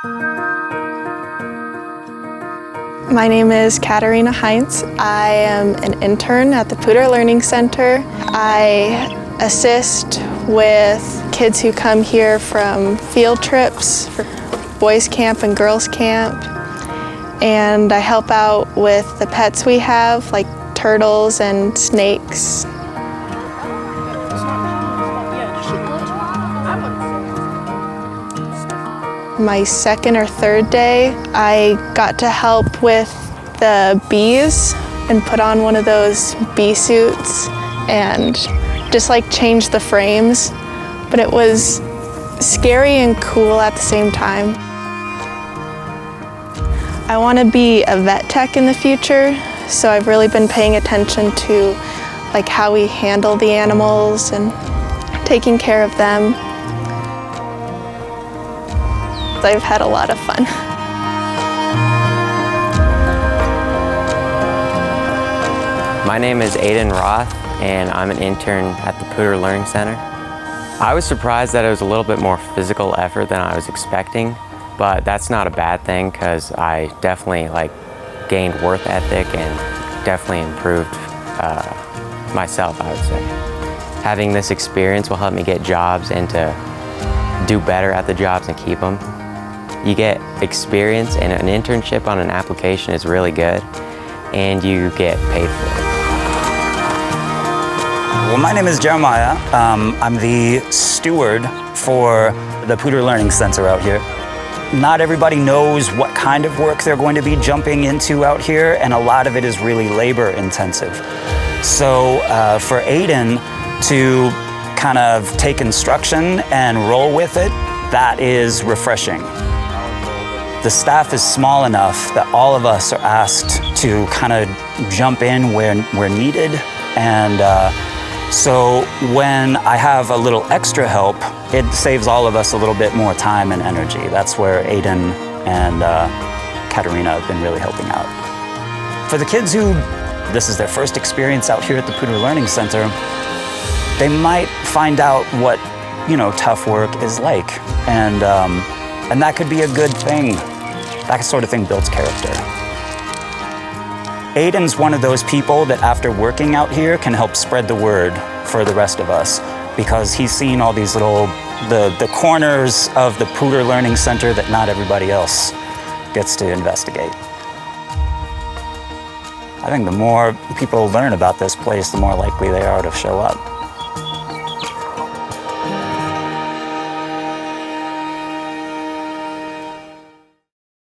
My name is Katerina Hintz. I am an intern at the Poudre Learning Center. I assist with kids who come here from field trips for boys camp and girls camp. And I help out with the pets we have, like turtles and snakes. My second or third day, I got to help with the bees and put on one of those bee suits and just like change the frames. But it was scary and cool at the same time. I want to be a vet tech in the future, so I've really been paying attention to like how we handle the animals and taking care of them. I've had a lot of fun. My name is Aiden Rothe, and I'm an intern at the Poudre Learning Center. I was surprised that it was a little bit more physical effort than I was expecting, but that's not a bad thing because I definitely gained work ethic and definitely improved myself, I would say. Having this experience will help me get jobs and to do better at the jobs and keep them. You get experience, and an internship on an application is really good, and you get paid for it. Well, my name is Jeremiah. I'm the steward for the Poudre Learning Center out here. Not everybody knows what kind of work they're going to be jumping into out here, and a lot of it is really labor intensive. So for Aiden to kind of take instruction and roll with it, that is refreshing. The staff is small enough that all of us are asked to kind of jump in where needed. And so when I have a little extra help, it saves all of us a little bit more time and energy. That's where Aiden and Katerina have been really helping out. For the kids who this is their first experience out here at the Poudre Learning Center, they might find out what, tough work is like. And that could be a good thing. That sort of thing builds character. Aiden's one of those people that after working out here can help spread the word for the rest of us, because he's seen all these the corners of the Poudre Learning Center that not everybody else gets to investigate. I think the more people learn about this place, the more likely they are to show up.